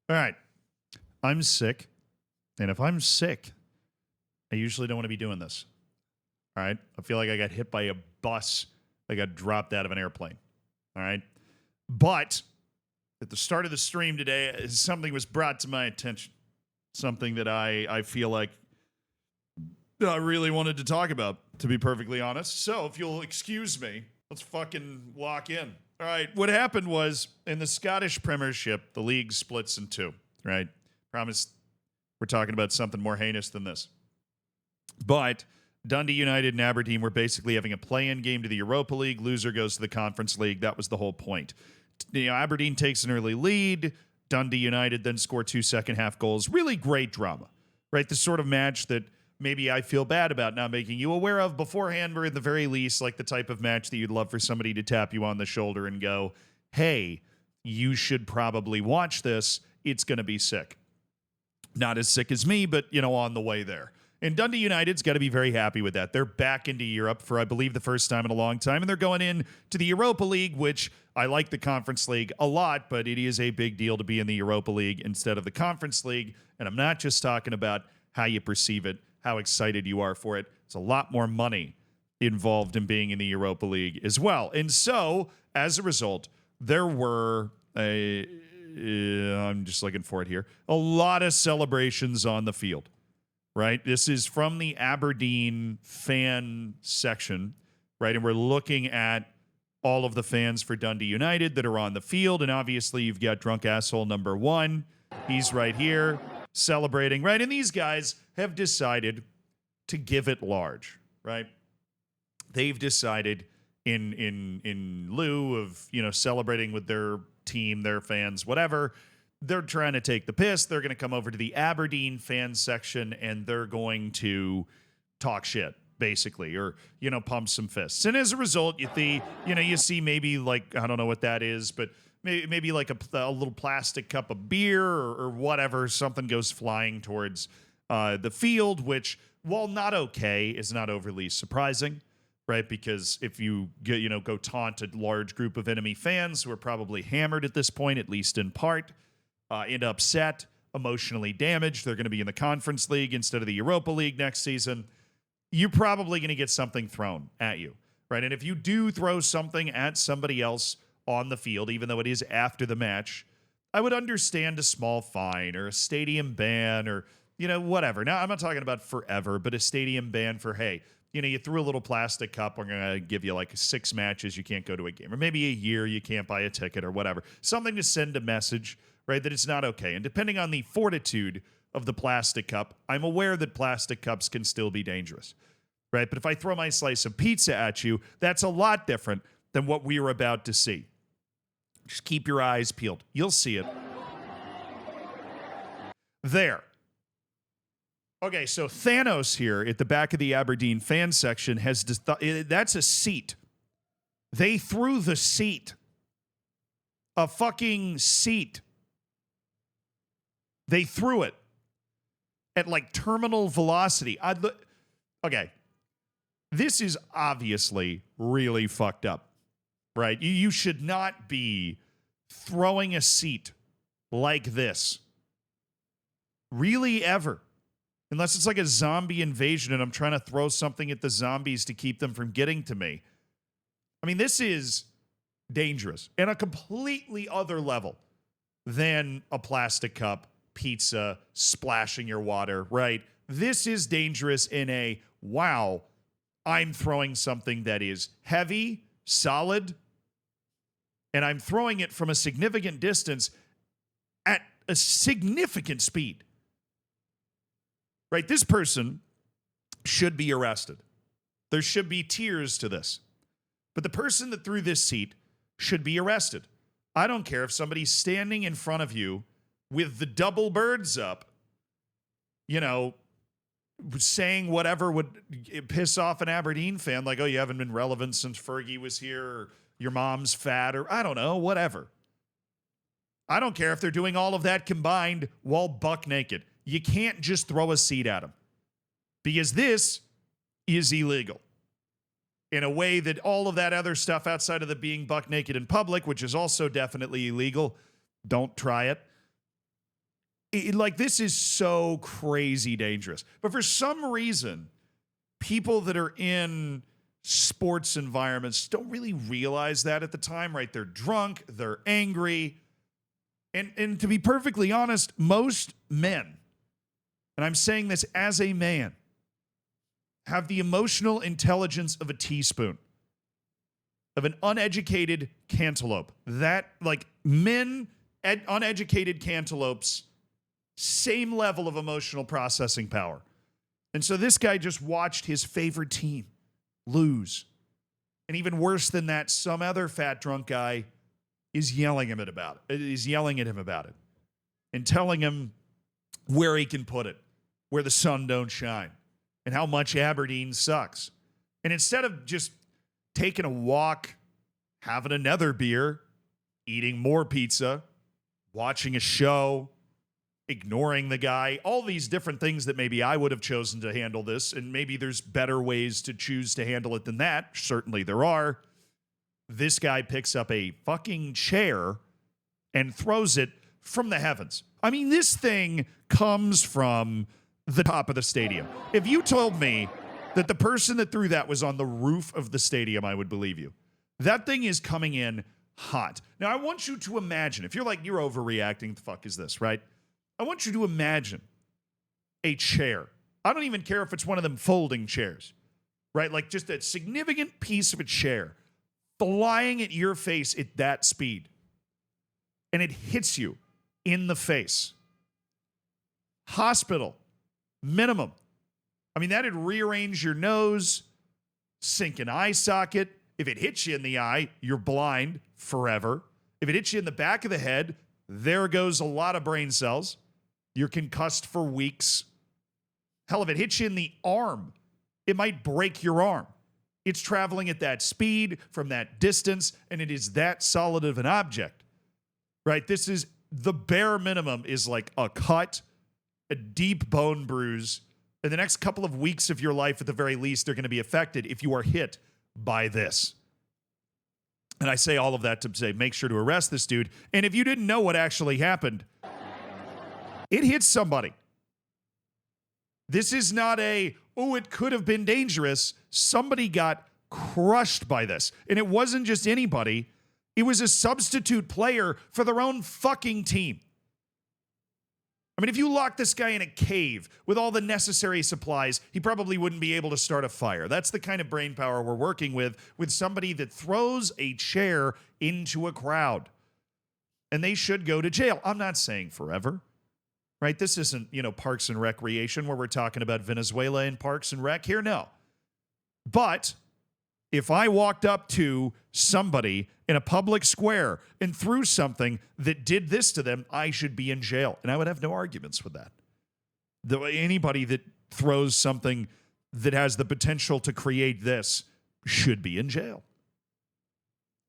All right. I'm sick. And if I'm sick, I usually don't want to be doing this. All right. I feel like I got hit by a bus. I got dropped out of an airplane. All right. But at the start of the stream today, something was brought to my attention. Something that I feel like I really wanted to talk about, to be perfectly honest. So if you'll excuse me, let's fucking lock in. All right. What happened was in the Scottish Premiership, the league splits in two, right? Promise we're talking about something more heinous than this. But Dundee United and Aberdeen were basically having a play-in game to the Europa League. Loser goes to the Conference League. That was the whole point. Aberdeen takes an early lead. Dundee United then score 2 second-half goals. Really great drama, right? The sort of match that maybe I feel bad about not making you aware of beforehand, or at the very least, like the type of match that you'd love for somebody to tap you on the shoulder and go, hey, you should probably watch this. It's going to be sick. Not as sick as me, but, on the way there. And Dundee United's got to be very happy with that. They're back into Europe for, I believe, the first time in a long time, and they're going in to the Europa League, which I like the Conference League a lot, but it is a big deal to be in the Europa League instead of the Conference League. And I'm not just talking about how you perceive it, how excited you are for it. It's a lot more money involved in being in the Europa League as well. And so, as a result, there were I'm just looking for it here, a lot of celebrations on the field. Right? This is from the Aberdeen fan section, right? And we're looking at all of the fans for Dundee United that are on the field. And obviously, you've got drunk asshole number 1. He's right here celebrating, right? And these guys have decided to give it large, right? They've decided in lieu of, celebrating with their team, their fans, whatever, they're trying to take the piss. They're going to come over to the Aberdeen fan section and they're going to talk shit, basically, or, pump some fists. And as a result, you see maybe like, I don't know what that is, but maybe like a little plastic cup of beer or whatever, something goes flying towards the field, which, while not okay, is not overly surprising, right? Because if you go taunt a large group of enemy fans who are probably hammered at this point, at least in part, and upset, emotionally damaged, they're going to be in the Conference League instead of the Europa League next season, you're probably going to get something thrown at you, right? And if you do throw something at somebody else on the field, even though it is after the match, I would understand a small fine or a stadium ban or, whatever. Now, I'm not talking about forever, but a stadium ban for, hey, you threw a little plastic cup, we're going to give you like 6 matches, you can't go to a game. Or maybe a year, you can't buy a ticket or whatever. Something to send a message, right, that it's not okay. And depending on the fortitude of the plastic cup, I'm aware that plastic cups can still be dangerous, right? But if I throw my slice of pizza at you, that's a lot different than what we were about to see. Just keep your eyes peeled. You'll see it. There. Okay, so Thanos here at the back of the Aberdeen fan section has that's a seat. They threw the seat. A fucking seat. They threw it at like terminal velocity. Okay. This is obviously really fucked up, right? You should not be throwing a seat like this. Really, ever. Unless it's like a zombie invasion and I'm trying to throw something at the zombies to keep them from getting to me. I mean, this is dangerous and a completely other level than a plastic cup, pizza, splashing your water, right? This is dangerous in a, wow, I'm throwing something that is heavy, solid, and I'm throwing it from a significant distance at a significant speed. Right? This person should be arrested. There should be tiers to this. But the person that threw this seat should be arrested. I don't care if somebody's standing in front of you with the double birds up, saying whatever would piss off an Aberdeen fan, like, oh, you haven't been relevant since Fergie was here, or your mom's fat, or I don't know, whatever. I don't care if they're doing all of that combined while buck naked. You can't just throw a seat at them because this is illegal in a way that all of that other stuff outside of the being buck naked in public, which is also definitely illegal, don't try it. Like, this is so crazy dangerous. But for some reason, people that are in sports environments don't really realize that at the time, right? They're drunk, they're angry. And to be perfectly honest, most men, and I'm saying this as a man, have the emotional intelligence of a teaspoon, of an uneducated cantaloupe. That, like, uneducated cantaloupes, same level of emotional processing power. And so this guy just watched his favorite team lose. And even worse than that, some other fat drunk guy is yelling at him about it and telling him where he can put it, where the sun don't shine, and how much Aberdeen sucks. And instead of just taking a walk, having another beer, eating more pizza, watching a show, ignoring the guy, all these different things that maybe I would have chosen to handle this, and maybe there's better ways to choose to handle it than that. Certainly there are. This guy picks up a fucking chair and throws it from the heavens. I mean, this thing comes from the top of the stadium. If you told me that the person that threw that was on the roof of the stadium, I would believe you. That thing is coming in hot. Now, I want you to imagine, if you're like, you're overreacting, the fuck is this, right? I want you to imagine a chair. I don't even care if it's one of them folding chairs, right? Like just a significant piece of a chair flying at your face at that speed. And it hits you in the face. Hospital, minimum. I mean, that'd rearrange your nose, sink an eye socket. If it hits you in the eye, you're blind forever. If it hits you in the back of the head, there goes a lot of brain cells. You're concussed for weeks. Hell, if it hits you in the arm, it might break your arm. It's traveling at that speed from that distance, and it is that solid of an object, right? This is the bare minimum is like a cut, a deep bone bruise. In the next couple of weeks of your life, at the very least, they're going to be affected if you are hit by this. And I say all of that to say, make sure to arrest this dude. And if you didn't know what actually happened, it hit somebody. This is not it could have been dangerous. Somebody got crushed by this. And it wasn't just anybody. It was a substitute player for their own fucking team. I mean, if you lock this guy in a cave with all the necessary supplies, he probably wouldn't be able to start a fire. That's the kind of brain power we're working with somebody that throws a chair into a crowd. And they should go to jail. I'm not saying forever, right? This isn't, Parks and Recreation where we're talking about Venezuela and Parks and Rec here. No. But if I walked up to somebody in a public square and threw something that did this to them, I should be in jail. And I would have no arguments with that. Anybody that throws something that has the potential to create this should be in jail.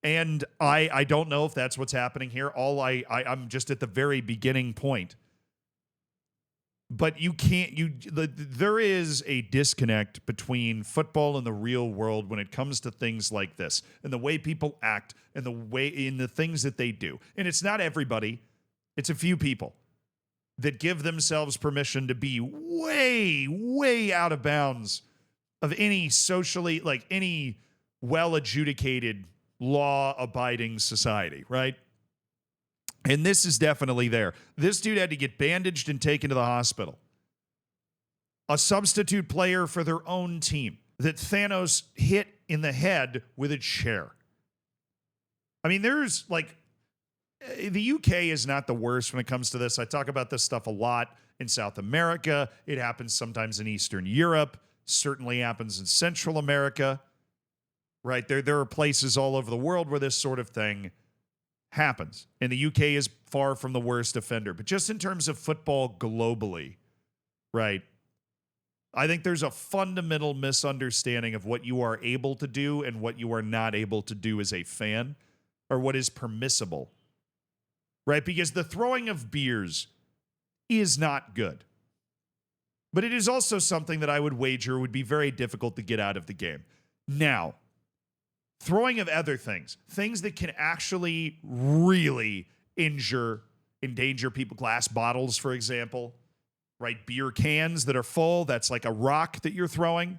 And I don't know if that's what's happening here. I'm just at the very beginning point. But there is a disconnect between football and the real world when it comes to things like this and the way people act and the things that they do. And it's not everybody. It's a few people that give themselves permission to be way, way out of bounds of any any well-adjudicated, law-abiding society, right? And this is definitely there. This dude had to get bandaged and taken to the hospital. A substitute player for their own team that Thanos hit in the head with a chair. I mean, there's the UK is not the worst when it comes to this. I talk about this stuff a lot in South America. It happens sometimes in Eastern Europe. Certainly happens in Central America. Right? There are places all over the world where this sort of thing happens. And the UK is far from the worst offender. But just in terms of football globally, right, I think there's a fundamental misunderstanding of what you are able to do and what you are not able to do as a fan, or what is permissible, right? Because the throwing of beers is not good. But it is also something that I would wager would be very difficult to get out of the game. Now, throwing of other things that can actually really injure endanger people. Glass bottles, for example, right? Beer cans that are full. That's like a rock that you're throwing.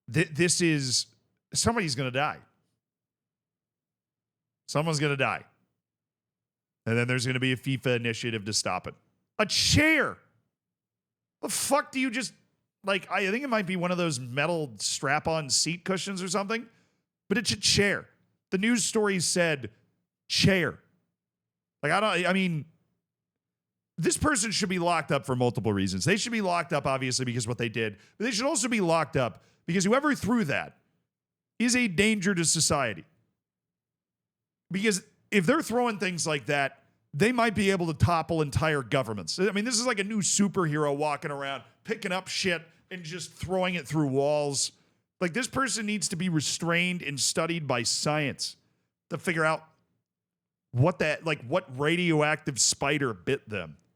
This is, somebody's going to die. Someone's going to die. And then there's going to be a FIFA initiative to stop it. A chair. The fuck do you just, like, I think it might be one of those metal strap-on seat cushions or something, but it's a chair. The news story said chair. Like, I mean, this person should be locked up for multiple reasons. They should be locked up, obviously, because of what they did, but they should also be locked up because whoever threw that is a danger to society. Because if they're throwing things like that, they might be able to topple entire governments. I mean, this is like a new superhero walking around, picking up shit and just throwing it through walls. Like, this person needs to be restrained and studied by science to figure out what radioactive spider bit them.